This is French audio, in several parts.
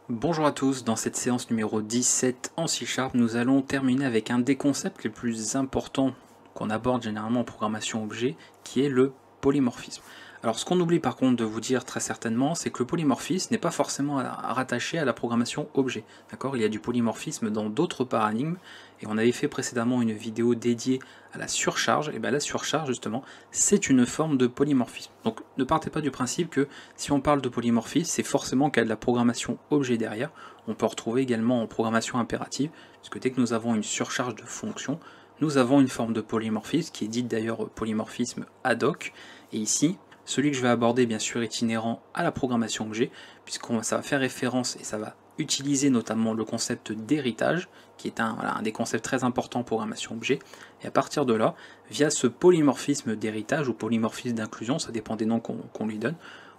Bonjour à tous, dans cette séance numéro 17 en C#, nous allons terminer avec un des concepts les plus importants qu'on aborde généralement en programmation objet, qui est le polymorphisme. Alors ce qu'on oublie par contre de vous dire très certainement, c'est que le polymorphisme n'est pas forcément rattaché à la programmation objet. D'accord ? Il y a du polymorphisme dans d'autres paradigmes, et on avait fait précédemment une vidéo dédiée à la surcharge, et bien la surcharge justement, c'est une forme de polymorphisme. Donc ne partez pas du principe que si on parle de polymorphisme, c'est forcément qu'il y a de la programmation objet derrière. On peut retrouver également en programmation impérative, puisque dès que nous avons une surcharge de fonction, nous avons une forme de polymorphisme, qui est dite d'ailleurs polymorphisme ad hoc, et ici, celui que je vais aborder bien sûr est inhérent à la programmation objet, puisque ça va faire référence et ça va utiliser notamment le concept d'héritage, qui est un des concepts très importants en programmation objet, et à partir de là, via ce polymorphisme d'héritage ou polymorphisme d'inclusion, ça dépend des noms qu'on lui donne,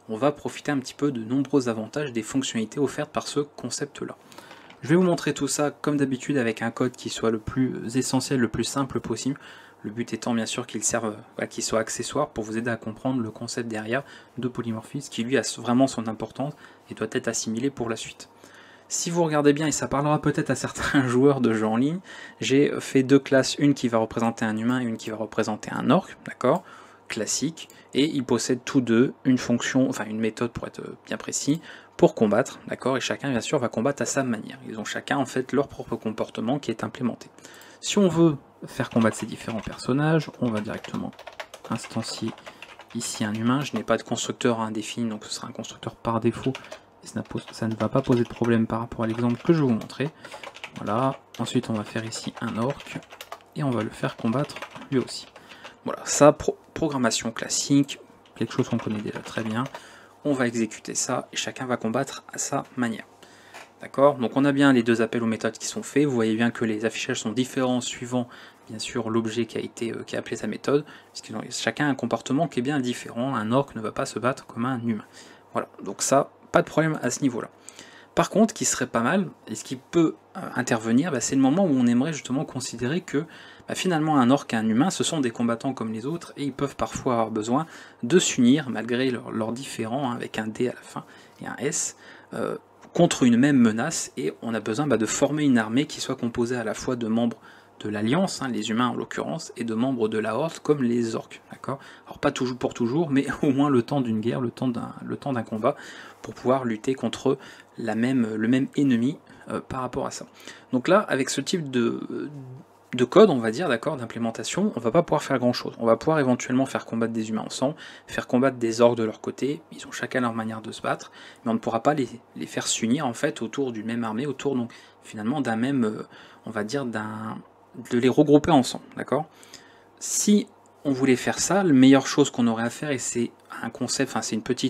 on va profiter un petit peu de nombreux avantages des fonctionnalités offertes par ce concept-là. Je vais vous montrer tout ça comme d'habitude avec un code qui soit le plus essentiel, le plus simple possible. Le but étant bien sûr qu'il serve, qu'il soit accessoire pour vous aider à comprendre le concept derrière de polymorphisme qui lui a vraiment son importance et doit être assimilé pour la suite. Si vous regardez bien, et ça parlera peut-être à certains joueurs de jeux en ligne, j'ai fait deux classes, une qui va représenter un humain et une qui va représenter un orc, d'accord, classique, et ils possèdent tous deux une fonction, enfin une méthode pour être bien précis, pour combattre, d'accord, et chacun bien sûr va combattre à sa manière. Ils ont chacun en fait leur propre comportement qui est implémenté. Si on veut faire combattre ces différents personnages, on va directement instancier ici un humain. Je n'ai pas de constructeur indéfini, donc ce sera un constructeur par défaut. Et ça ne va pas poser de problème par rapport à l'exemple que je vais vous montrer. Voilà. Ensuite, on va faire ici un orc et on va le faire combattre lui aussi. Voilà, ça, programmation classique, quelque chose qu'on connaît déjà très bien. On va exécuter ça et chacun va combattre à sa manière. D'accord ? Donc on a bien les deux appels aux méthodes qui sont faits. Vous voyez bien que les affichages sont différents suivant bien sûr l'objet qui a appelé sa méthode, puisque chacun a un comportement qui est bien différent. Un orc ne va pas se battre comme un humain. Voilà, donc ça, pas de problème à ce niveau-là. Par contre, ce qui serait pas mal, et ce qui peut intervenir, c'est le moment où on aimerait justement considérer que finalement un orc et un humain, ce sont des combattants comme les autres, et ils peuvent parfois avoir besoin de s'unir, malgré leurs différends, avec un D à la fin et un S, contre une même menace, et on a besoin de former une armée qui soit composée à la fois de membres de l'Alliance, les humains en l'occurrence, et de membres de la Horde comme les orques. D'accord ? Alors pas toujours pour toujours, mais au moins le temps d'une guerre, le temps d'un combat, pour pouvoir lutter contre le même ennemi par rapport à ça. Donc là, avec ce type de code, on va dire, d'accord, d'implémentation, on va pas pouvoir faire grand chose. On va pouvoir éventuellement faire combattre des humains ensemble, faire combattre des orques de leur côté, ils ont chacun leur manière de se battre, mais on ne pourra pas les faire s'unir en fait autour d'une même armée, autour donc finalement d'un même, on va dire, de les regrouper ensemble, d'accord ? Si on voulait faire ça, la meilleure chose qu'on aurait à faire, et c'est un concept, enfin c'est un petit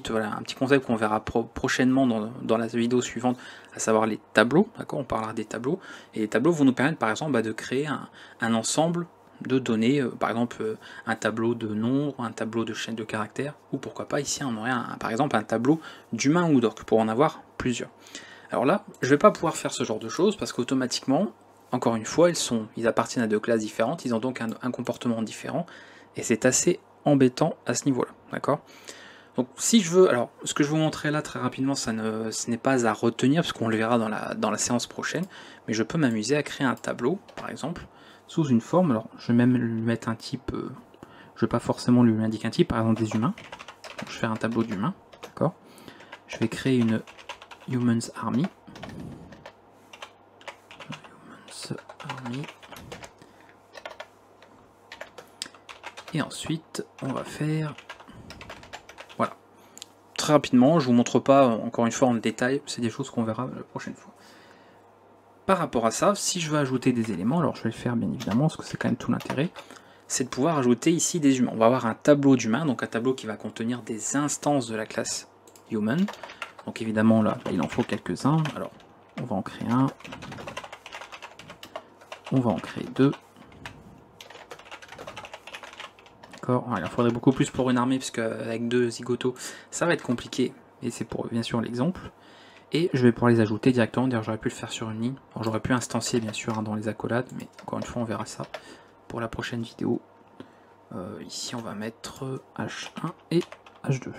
concept qu'on verra prochainement dans la vidéo suivante, à savoir les tableaux, d'accord ? On parlera des tableaux, et les tableaux vont nous permettre par exemple de créer un ensemble de données, par exemple un tableau de nombres, un tableau de chaîne de caractères, ou pourquoi pas ici on aurait par exemple un tableau d'humain ou d'orque, pour en avoir plusieurs. Alors là, je ne vais pas pouvoir faire ce genre de choses, parce qu'automatiquement, encore une fois, ils appartiennent à deux classes différentes, ils ont donc un comportement différent, et c'est assez embêtant à ce niveau-là, d'accord ? Donc si je veux, alors ce que je vais vous montrer là très rapidement, ce n'est pas à retenir, parce qu'on le verra dans la séance prochaine, mais je peux m'amuser à créer un tableau, par exemple, sous une forme, alors je vais même lui mettre un type, je ne vais pas forcément lui indiquer un type, par exemple des humains, donc je vais faire un tableau d'humains, d'accord ? Je vais créer une Humans Army, et ensuite on va faire, voilà, très rapidement, je vous montre pas encore une fois en détail, c'est des choses qu'on verra la prochaine fois. Par rapport à ça, si je veux ajouter des éléments, alors je vais le faire bien évidemment, parce que c'est quand même tout l'intérêt, c'est de pouvoir ajouter ici des humains. On va avoir un tableau d'humains, donc un tableau qui va contenir des instances de la classe Human, donc évidemment là, il en faut quelques-uns, alors on va en créer un, on va en créer deux. D'accord, il en faudrait beaucoup plus pour une armée, parce qu'avec deux zigotos, ça va être compliqué, et c'est pour bien sûr l'exemple. Et je vais pouvoir les ajouter directement, d'ailleurs j'aurais pu le faire sur une ligne. Alors j'aurais pu instancier bien sûr dans les accolades, mais encore une fois on verra ça pour la prochaine vidéo. Ici on va mettre H1 et H2.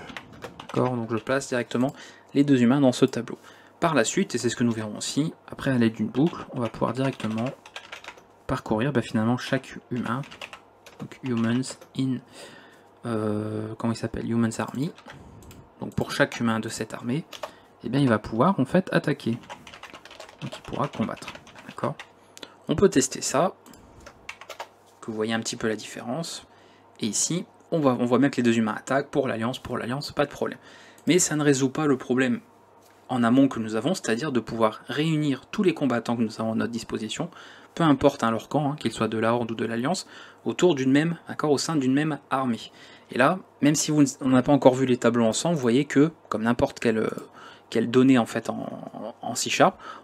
D'accord, donc je place directement les deux humains dans ce tableau. par la suite, et c'est ce que nous verrons aussi, après à l'aide d'une boucle, on va pouvoir directement parcourir finalement chaque humain, donc humans in, comment il s'appelle, humans army. Donc pour chaque humain de cette armée, eh bien il va pouvoir en fait attaquer, donc il pourra combattre, d'accord. On peut tester ça, que vous voyez un petit peu la différence, et ici on voit bien que les deux humains attaquent pour l'alliance, pas de problème. Mais ça ne résout pas le problème en amont que nous avons, c'est-à-dire de pouvoir réunir tous les combattants que nous avons à notre disposition, peu importe leur camp, qu'ils soient de la Horde ou de l'Alliance, autour d'une même, au sein d'une même armée. Et là, même si on n'a pas encore vu les tableaux ensemble, vous voyez que, comme n'importe quelle donnée en fait en C#,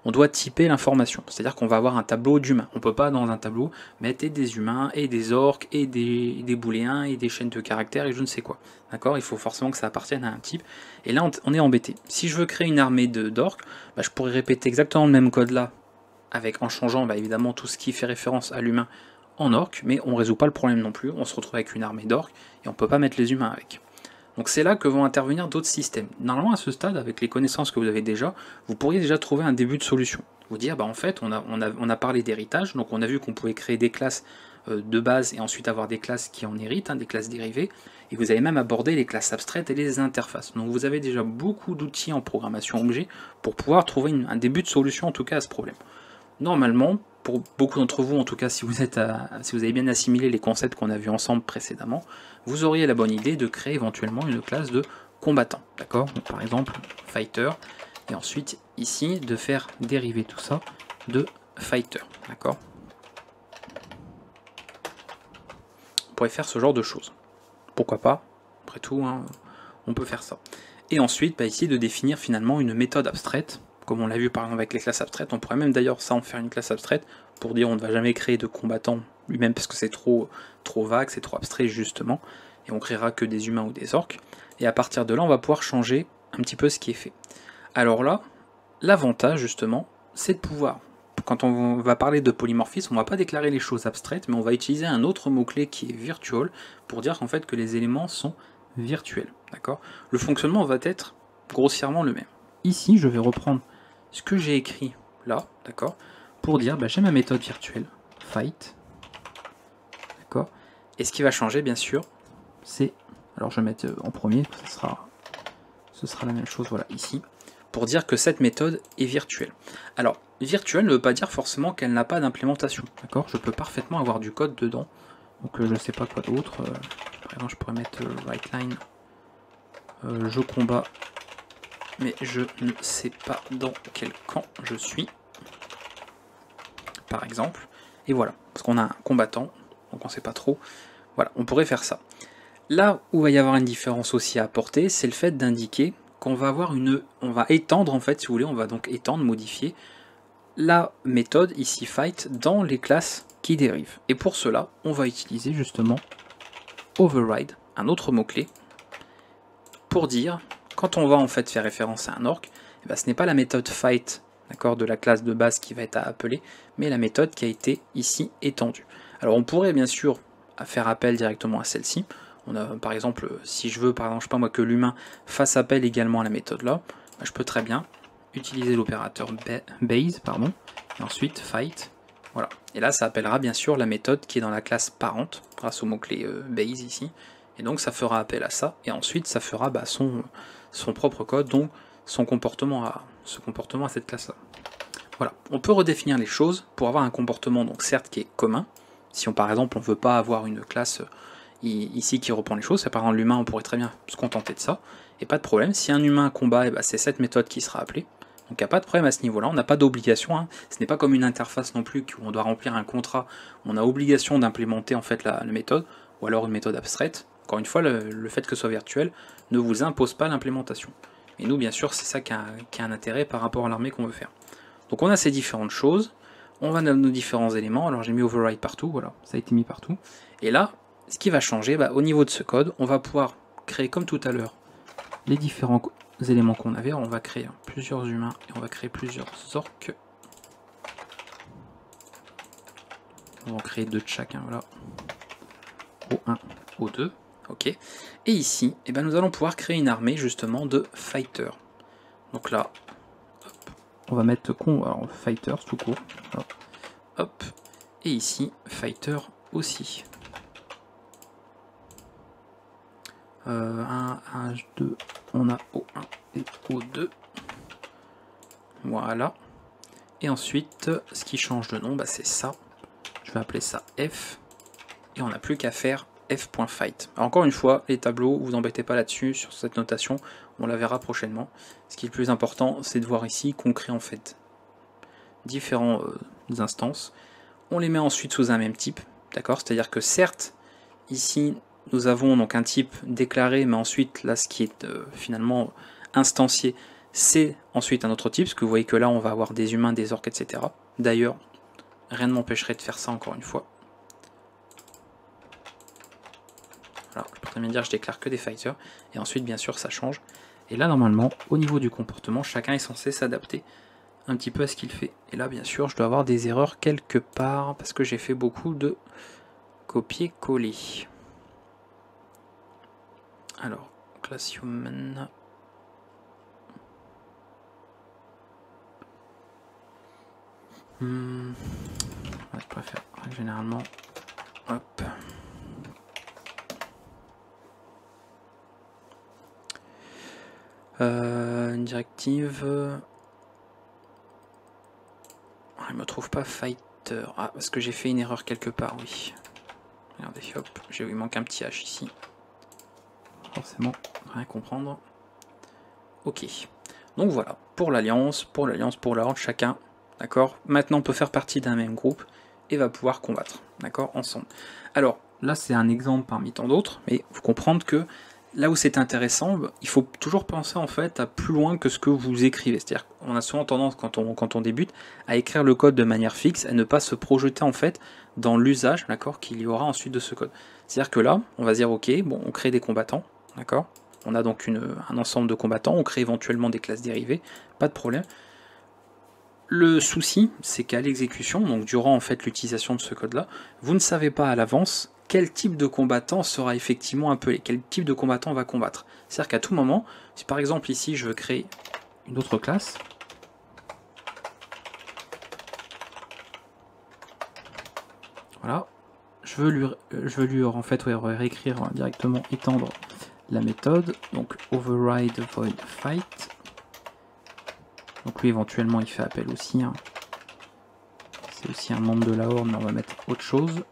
on doit typer l'information. C'est-à-dire qu'on va avoir un tableau d'humains. On ne peut pas dans un tableau mettre des humains, et des orques, et des booléens, et des chaînes de caractères, et je ne sais quoi. D'accord. Il faut forcément que ça appartienne à un type. Et là, on est embêté. Si je veux créer une armée d'orques, je pourrais répéter exactement le même code là, en changeant évidemment tout ce qui fait référence à l'humain en orque, mais on ne résout pas le problème non plus. On se retrouve avec une armée d'orques, et on ne peut pas mettre les humains avec. Donc c'est là que vont intervenir d'autres systèmes. Normalement à ce stade, avec les connaissances que vous avez déjà, vous pourriez déjà trouver un début de solution. Vous dire, en fait, on a parlé d'héritage, donc on a vu qu'on pouvait créer des classes de base et ensuite avoir des classes qui en héritent, des classes dérivées, et vous avez même abordé les classes abstraites et les interfaces. Donc vous avez déjà beaucoup d'outils en programmation objet pour pouvoir trouver un début de solution en tout cas à ce problème. Normalement, pour beaucoup d'entre vous, en tout cas si vous avez bien assimilé les concepts qu'on a vus ensemble précédemment, vous auriez la bonne idée de créer éventuellement une classe de combattant, d'accord. Par exemple, fighter, et ensuite ici de faire dériver tout ça de fighter, d'accord. On pourrait faire ce genre de choses. Pourquoi pas, après tout, on peut faire ça. Et ensuite, ici, de définir finalement une méthode abstraite, comme on l'a vu par exemple avec les classes abstraites. On pourrait même d'ailleurs ça en faire une classe abstraite, pour dire on ne va jamais créer de combattant lui-même, parce que c'est trop vague, c'est trop abstrait justement, et on créera que des humains ou des orques. Et à partir de là, on va pouvoir changer un petit peu ce qui est fait. Alors là, l'avantage justement, c'est de pouvoir, quand on va parler de polymorphisme, on ne va pas déclarer les choses abstraites, mais on va utiliser un autre mot-clé qui est virtual, pour dire qu'en fait que les éléments sont virtuels, d'accord. Le fonctionnement va être grossièrement le même. Ici, je vais reprendre ce que j'ai écrit là, d'accord, pour dire, j'ai ma méthode virtuelle, fight, d'accord, et ce qui va changer, bien sûr, c'est, alors je vais mettre en premier, ce sera la même chose, voilà, ici, pour dire que cette méthode est virtuelle. Alors, virtuelle ne veut pas dire forcément qu'elle n'a pas d'implémentation, d'accord, je peux parfaitement avoir du code dedans, donc je ne sais pas quoi d'autre, par exemple, je pourrais mettre WriteLine, je combats, mais je ne sais pas dans quel camp je suis, par exemple, et voilà, parce qu'on a un combattant, donc on ne sait pas trop, voilà, on pourrait faire ça. Là où il va y avoir une différence aussi à apporter, c'est le fait d'indiquer qu'on va avoir on va étendre en fait, si vous voulez, on va donc étendre, modifier la méthode ici fight dans les classes qui dérivent. Et pour cela, on va utiliser justement override, un autre mot-clé, pour dire, quand on va en fait faire référence à un orc, ce n'est pas la méthode fight, d'accord, de la classe de base qui va être appelée, mais la méthode qui a été ici étendue. Alors on pourrait bien sûr faire appel directement à celle-ci. On a par exemple, si je veux par exemple, je sais pas moi, que l'humain fasse appel également à la méthode là, je peux très bien utiliser l'opérateur base, pardon, et ensuite fight, voilà. Et là ça appellera bien sûr la méthode qui est dans la classe parente, grâce au mot-clé base ici, et donc ça fera appel à ça, et ensuite ça fera son propre code, donc ce comportement à cette classe-là. Voilà, on peut redéfinir les choses pour avoir un comportement, donc certes qui est commun, si par exemple on ne veut pas avoir une classe ici qui reprend les choses, par exemple l'humain on pourrait très bien se contenter de ça, et pas de problème, si un humain combat, c'est cette méthode qui sera appelée, donc il n'y a pas de problème à ce niveau-là, on n'a pas d'obligation, ce n'est pas comme une interface non plus où on doit remplir un contrat, on a obligation d'implémenter en fait la méthode, ou alors une méthode abstraite. Encore une fois, le fait que ce soit virtuel ne vous impose pas l'implémentation. Et nous, bien sûr, c'est ça qui a un intérêt par rapport à l'armée qu'on veut faire. Donc on a ces différentes choses, on va dans nos différents éléments, alors j'ai mis override partout, voilà, ça a été mis partout. Et là, ce qui va changer, au niveau de ce code, on va pouvoir créer comme tout à l'heure les différents éléments qu'on avait. On va créer plusieurs humains et on va créer plusieurs orques. On va en créer deux de chacun, voilà. O1, O2, ok. Et ici, nous allons pouvoir créer une armée justement de fighters. Donc là, hop, on va mettre alors, fighters tout court. Alors, hop, et ici, fighter aussi. 1, 2, on a O1 et O2. Voilà. Et ensuite, ce qui change de nom, bah, c'est ça. Je vais appeler ça F. Et on n'a plus qu'à faire f.fight. Alors encore une fois, les tableaux, vous embêtez pas là-dessus, sur cette notation, on la verra prochainement. Ce qui est le plus important, c'est de voir ici qu'on crée en fait différentes instances. On les met ensuite sous un même type, d'accord? C'est-à-dire que certes, ici, nous avons donc un type déclaré, mais ensuite, là, ce qui est finalement instancié, c'est ensuite un autre type, parce que vous voyez que là, on va avoir des humains, des orques, etc. D'ailleurs, rien ne m'empêcherait de faire ça encore une fois. Alors, je pourrais bien dire je déclare que des fighters, et ensuite, bien sûr, ça change. Et là, normalement, au niveau du comportement, chacun est censé s'adapter un petit peu à ce qu'il fait. Et là, bien sûr, je dois avoir des erreurs quelque part, parce que j'ai fait beaucoup de copier-coller. Alors, class human. Ouais, je préfère généralement. Hop. Une directive. Il me trouve pas fighter. Ah, parce que j'ai fait une erreur quelque part, oui. Regardez, hop, il manque un petit H ici. Forcément, rien comprendre. Ok. Donc voilà, pour l'alliance, pour l'ordre, chacun, d'accord. Maintenant, on peut faire partie d'un même groupe et va pouvoir combattre, d'accord, ensemble. Alors, là, c'est un exemple parmi tant d'autres, mais il faut comprendre que là où c'est intéressant, il faut toujours penser en fait à plus loin que ce que vous écrivez. C'est-à-dire qu'on a souvent tendance, quand on débute, à écrire le code de manière fixe et ne pas se projeter en fait dans l'usage, d'accord, qu'il y aura ensuite de ce code. C'est-à-dire que là, on va se dire, ok, bon, on crée des combattants, d'accord. On a donc un ensemble de combattants, on crée éventuellement des classes dérivées, pas de problème. Le souci, c'est qu'à l'exécution, donc durant en fait l'utilisation de ce code-là, vous ne savez pas à l'avance quel type de combattant sera effectivement appelé, quel type de combattant va combattre. C'est-à-dire qu'à tout moment, si par exemple ici je veux créer une autre classe, voilà, je veux lui en fait réécrire directement, étendre la méthode, donc override void fight. Donc lui éventuellement il fait appel aussi, hein. C'est aussi un membre de la horde, mais on va mettre autre chose.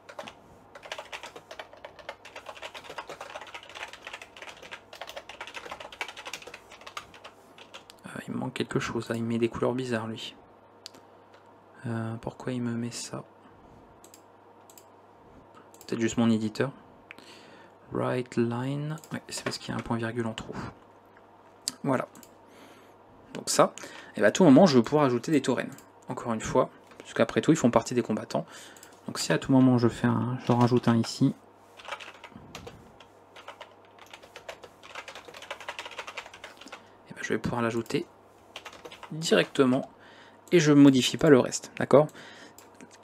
Il me manque quelque chose, là. Il met des couleurs bizarres lui. Pourquoi il me met ça? Peut-être juste mon éditeur. Right line, ouais, c'est parce qu'il y a un point virgule en trop. Voilà. Donc ça, et à tout moment je vais pouvoir ajouter des taurennes. Encore une fois, parce qu'après tout ils font partie des combattants. Donc si à tout moment je rajoute un ici, et ben je vais pouvoir l'ajouter directement et je ne modifie pas le reste, d'accord.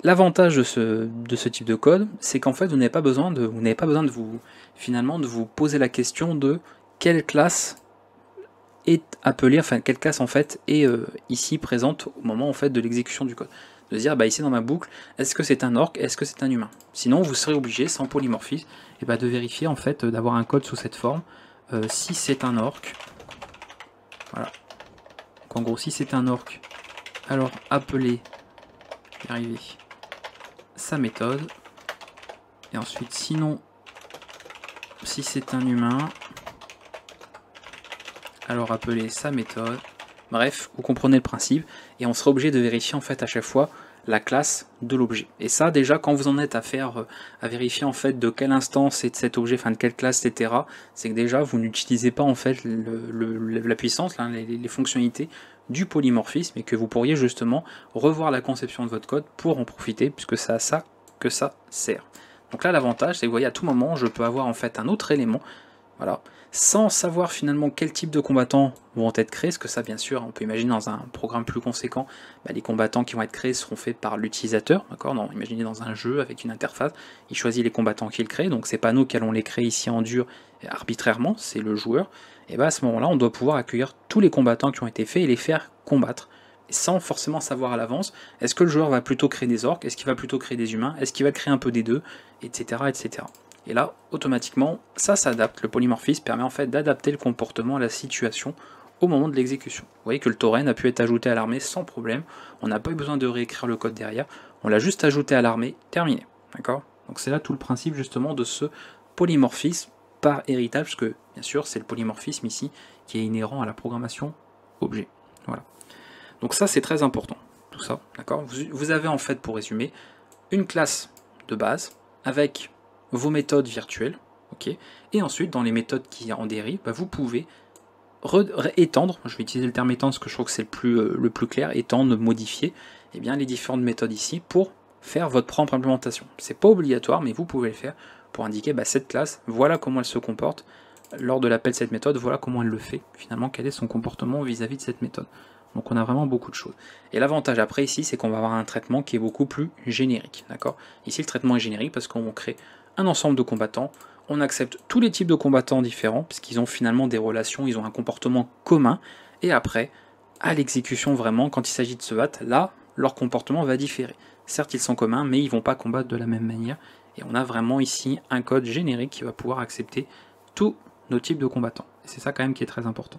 L'avantage de ce type de code, c'est qu'en fait vous n'avez pas besoin de vous poser la question de quelle classe est appelée, enfin quelle classe en fait est ici présente au moment en fait de l'exécution du code. De se dire bah ici dans ma boucle, est-ce que c'est un orc, est-ce que c'est un humain? Sinon vous serez obligé, sans polymorphisme, et bah, de vérifier en fait d'avoir un code sous cette forme. Si c'est un orc, voilà. Donc en gros si c'est un orc, alors appeler, y arriver, sa méthode. Et ensuite sinon si c'est un humain, alors appeler sa méthode. Bref, vous comprenez le principe, et on sera obligé de vérifier en fait à chaque fois la classe de l'objet. Et ça déjà quand vous en êtes à vérifier en fait de quelle instance est cet objet, enfin de quelle classe, etc., c'est que déjà vous n'utilisez pas en fait la puissance, là, les fonctionnalités du polymorphisme, et que vous pourriez justement revoir la conception de votre code pour en profiter, puisque c'est à ça que ça sert. Donc là l'avantage c'est que vous voyez à tout moment je peux avoir en fait un autre élément, voilà, sans savoir finalement quel type de combattants vont être créés, parce que ça bien sûr on peut imaginer dans un programme plus conséquent, bah, les combattants qui vont être créés seront faits par l'utilisateur, d'accord. Imaginez dans un jeu avec une interface, il choisit les combattants qu'il crée, donc c'est pas nous qui allons les créer ici en dur arbitrairement, c'est le joueur, et bah à ce moment là on doit pouvoir accueillir tous les combattants qui ont été faits et les faire combattre, sans forcément savoir à l'avance, est-ce que le joueur va plutôt créer des orques, est-ce qu'il va plutôt créer des humains, est-ce qu'il va créer un peu des deux, etc. etc. Et là, automatiquement, ça s'adapte, le polymorphisme permet en fait d'adapter le comportement à la situation au moment de l'exécution. Vous voyez que le tauren a pu être ajouté à l'armée sans problème, on n'a pas eu besoin de réécrire le code derrière, on l'a juste ajouté à l'armée, terminé. D'accord? Donc c'est là tout le principe justement de ce polymorphisme par héritage, parce que bien sûr c'est le polymorphisme ici qui est inhérent à la programmation objet. Voilà. Donc ça c'est très important, tout ça, d'accord? Vous avez en fait, pour résumer, une classe de base avec vos méthodes virtuelles, ok? Et ensuite dans les méthodes qui en dérivent, bah, vous pouvez étendre, je vais utiliser le terme étendre parce que je trouve que c'est le plus clair, étendre, modifier, eh bien, les différentes méthodes ici pour faire votre propre implémentation. C'est pas obligatoire, mais vous pouvez le faire pour indiquer bah, cette classe, voilà comment elle se comporte lors de l'appel de cette méthode, voilà comment elle le fait, finalement, quel est son comportement vis-à-vis de cette méthode. Donc on a vraiment beaucoup de choses. Et l'avantage après ici, c'est qu'on va avoir un traitement qui est beaucoup plus générique. D'accord ? Ici, le traitement est générique parce qu'on crée un ensemble de combattants, on accepte tous les types de combattants différents, puisqu'ils ont finalement des relations, ils ont un comportement commun, et après, à l'exécution vraiment, quand il s'agit de se battre, là, leur comportement va différer. Certes, ils sont communs, mais ils ne vont pas combattre de la même manière, et on a vraiment ici un code générique qui va pouvoir accepter tous nos types de combattants. Et c'est ça quand même qui est très important.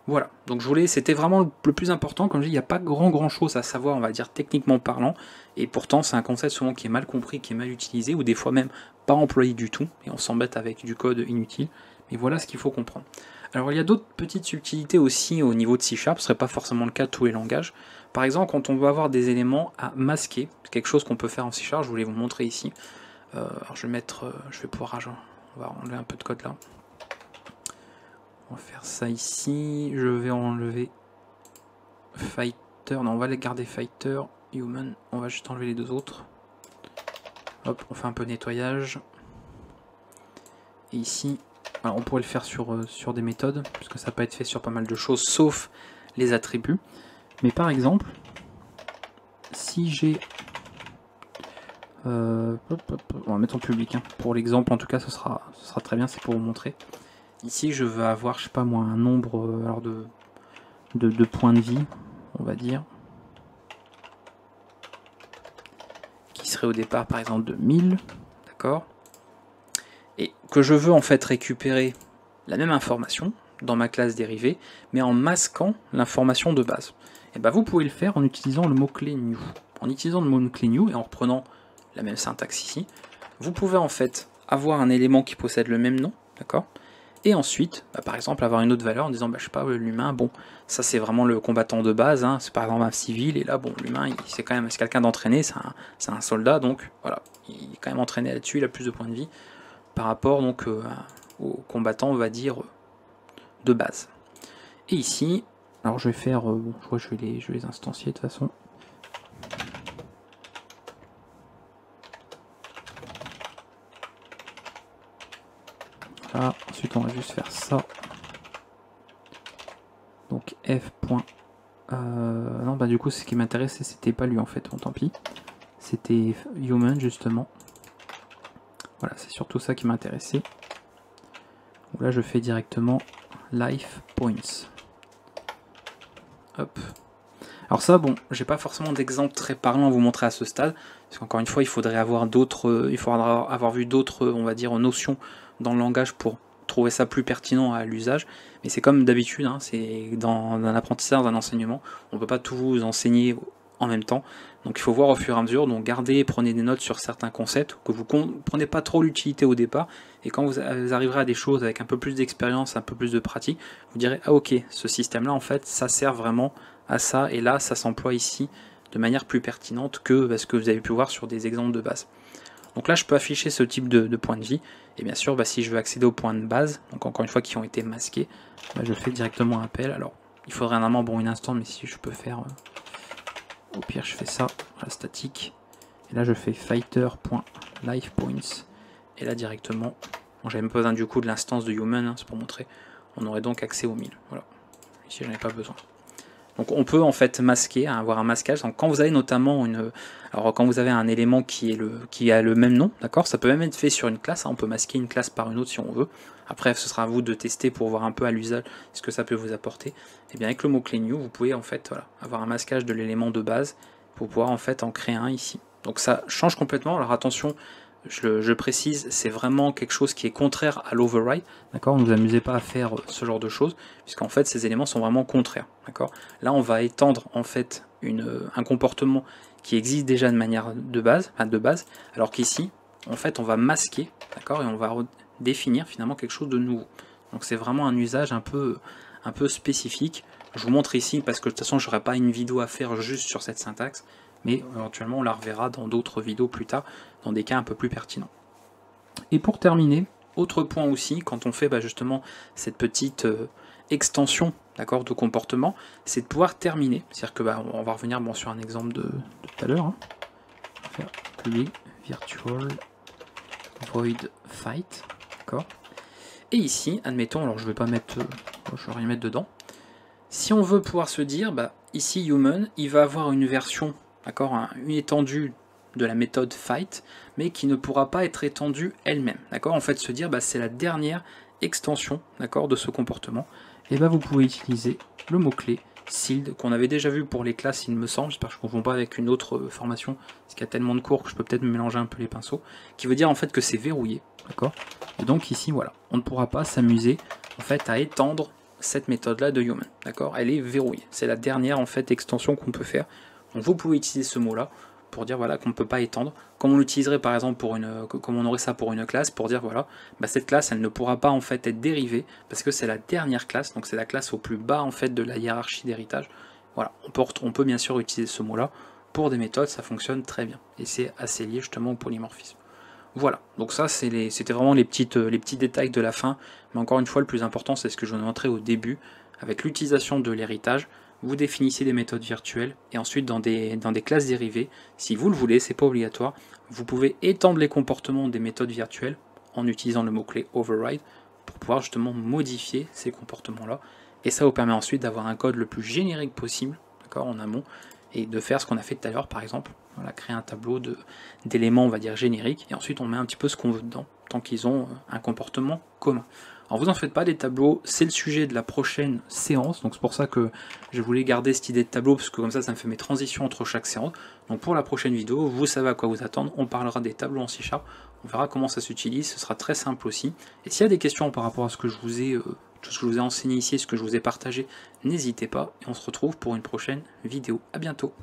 Voilà, donc c'était vraiment le plus important, comme je dis, il n'y a pas grand chose à savoir, on va dire techniquement parlant, et pourtant c'est un concept souvent qui est mal compris, qui est mal utilisé, ou des fois même pas employé du tout, et on s'embête avec du code inutile, mais voilà ce qu'il faut comprendre. Alors il y a d'autres petites subtilités aussi au niveau de C#, ce ne serait pas forcément le cas de tous les langages. Par exemple, quand on veut avoir des éléments à masquer, c'est quelque chose qu'on peut faire en C#, je voulais vous montrer ici. Alors je vais pouvoir, on va enlever un peu de code là. On va faire ça ici, je vais enlever Fighter, non on va les garder Fighter, Human, on va juste enlever les deux autres. Hop, on fait un peu de nettoyage. Et ici, alors on pourrait le faire sur des méthodes, puisque ça peut être fait sur pas mal de choses, sauf les attributs. Mais par exemple, si j'ai... on va mettre en public, hein. Pour l'exemple en tout cas ce sera très bien, c'est pour vous montrer. Ici je veux avoir, je sais pas moi, un nombre alors de points de vie, on va dire, qui serait au départ par exemple de 1000, d'accord, et que je veux en fait récupérer la même information dans ma classe dérivée, mais en masquant l'information de base. Et ben vous pouvez le faire en utilisant le mot-clé new. En utilisant le mot-clé new et en reprenant la même syntaxe ici, vous pouvez en fait avoir un élément qui possède le même nom, d'accord, et ensuite, bah, par exemple, avoir une autre valeur en disant, bah, je sais pas, l'humain, bon, ça c'est vraiment le combattant de base, hein, c'est par exemple un civil, et là, bon, l'humain, c'est quand même quelqu'un d'entraîné, c'est un soldat, donc voilà, il est quand même entraîné là-dessus, il a plus de points de vie par rapport donc au combattant, on va dire, de base. Et ici, alors je vais faire, bon, je crois que je vais les instancier de toute façon. Voilà, ensuite on va juste faire ça. Donc f. Non, bah du coup, ce qui m'intéressait, c'était pas lui en fait, bon tant pis. C'était human justement. Voilà, c'est surtout ça qui m'intéressait. Là, je fais directement life points. Hop. Alors ça, bon, j'ai pas forcément d'exemple très parlant à vous montrer à ce stade, parce qu'encore une fois, il faudrait avoir vu d'autres, on va dire, notions dans le langage pour trouver ça plus pertinent à l'usage. Mais c'est comme d'habitude, hein, c'est dans un apprentissage, dans un enseignement, on ne peut pas tout vous enseigner en même temps. Donc il faut voir au fur et à mesure, donc gardez, prenez des notes sur certains concepts, que vous ne prenez pas trop l'utilité au départ, et quand vous arriverez à des choses avec un peu plus d'expérience, un peu plus de pratique, vous direz, ah ok, ce système-là, en fait, ça sert vraiment à ça, et là, ça s'emploie ici de manière plus pertinente que ce que vous avez pu voir sur des exemples de base. Donc là, je peux afficher ce type de points de vie, et bien sûr, bah, si je veux accéder aux points de base, donc encore une fois qui ont été masqués, bah, je fais directement appel. Alors, il faudrait un membre une instant, mais si je peux faire, au pire, je fais ça, la statique, et là, je fais fighter.lifepoints, et là, directement, bon, j'avais même pas besoin du coup de l'instance de human, hein, c'est pour montrer, on aurait donc accès aux 1000, voilà, ici, j'en ai pas besoin. Donc on peut en fait masquer, avoir un masquage. Donc quand vous avez notamment quand vous avez un élément qui a le même nom, d'accord, ça peut même être fait sur une classe. On peut masquer une classe par une autre si on veut. Après, ce sera à vous de tester pour voir un peu à l'usage ce que ça peut vous apporter. Et bien avec le mot-clé new, vous pouvez en fait avoir un masquage de l'élément de base pour pouvoir en fait en créer un ici. Donc ça change complètement. Alors attention, je précise, c'est vraiment quelque chose qui est contraire à l'override, d'accord. Ne vous amusez pas à faire ce genre de choses, puisqu'en fait ces éléments sont vraiment contraires, d'accord. Là on va étendre en fait un comportement qui existe déjà de manière de base, alors qu'ici en fait on va masquer, d'accord, et on va définir finalement quelque chose de nouveau. Donc c'est vraiment un usage un peu spécifique. Je vous montre ici parce que de toute façon je n'aurai pas une vidéo à faire juste sur cette syntaxe, mais éventuellement on la reverra dans d'autres vidéos plus tard, dans des cas un peu plus pertinents. Et pour terminer, autre point aussi, quand on fait justement cette petite extension, d'accord, de comportement, c'est de pouvoir terminer. C'est-à-dire que on va revenir sur un exemple de tout à l'heure. Hein. On va faire public virtual void fight, d'accord. Et ici, admettons, alors je vais pas mettre, je vais rien mettre dedans. Si on veut pouvoir se dire, ici human, il va avoir une version, d'accord, une étendue de la méthode fight, mais qui ne pourra pas être étendue elle-même, d'accord. En fait, se dire, c'est la dernière extension, d'accord, de ce comportement. Et vous pouvez utiliser le mot-clé sealed, qu'on avait déjà vu pour les classes, il me semble, j'espère que je ne confonds pas avec une autre formation, parce qu'il y a tellement de cours que je peux peut-être me mélanger un peu les pinceaux, qui veut dire en fait que c'est verrouillé, d'accord. Et donc ici, voilà, on ne pourra pas s'amuser en fait à étendre cette méthode là de human, d'accord, elle est verrouillée, c'est la dernière en fait extension qu'on peut faire. Donc vous pouvez utiliser ce mot là pour dire qu'on ne peut pas étendre, comme on l'utiliserait par exemple comme on aurait ça pour une classe, pour dire cette classe elle ne pourra pas en fait être dérivée parce que c'est la dernière classe, donc c'est la classe au plus bas en fait de la hiérarchie d'héritage. Voilà, on peut bien sûr utiliser ce mot là pour des méthodes, ça fonctionne très bien et c'est assez lié justement au polymorphisme. Voilà, donc ça c'était vraiment les petits détails de la fin, mais encore une fois le plus important c'est ce que je vous ai montré au début, avec l'utilisation de l'héritage, vous définissez des méthodes virtuelles, et ensuite dans des classes dérivées, si vous le voulez, c'est pas obligatoire, vous pouvez étendre les comportements des méthodes virtuelles en utilisant le mot-clé override, pour pouvoir justement modifier ces comportements-là, et ça vous permet ensuite d'avoir un code le plus générique possible, d'accord, en amont, et de faire ce qu'on a fait tout à l'heure par exemple, créer un tableau d'éléments on va dire génériques, et ensuite on met un petit peu ce qu'on veut dedans, tant qu'ils ont un comportement commun. Alors vous en faites pas des tableaux, c'est le sujet de la prochaine séance, donc c'est pour ça que je voulais garder cette idée de tableau, parce que comme ça me fait mes transitions entre chaque séance. Donc pour la prochaine vidéo, vous savez à quoi vous attendre, on parlera des tableaux en C#, on verra comment ça s'utilise, ce sera très simple aussi. Et s'il y a des questions par rapport à ce que je vous ai tout ce que je vous ai enseigné ici, ce que je vous ai partagé, n'hésitez pas, et on se retrouve pour une prochaine vidéo. A bientôt.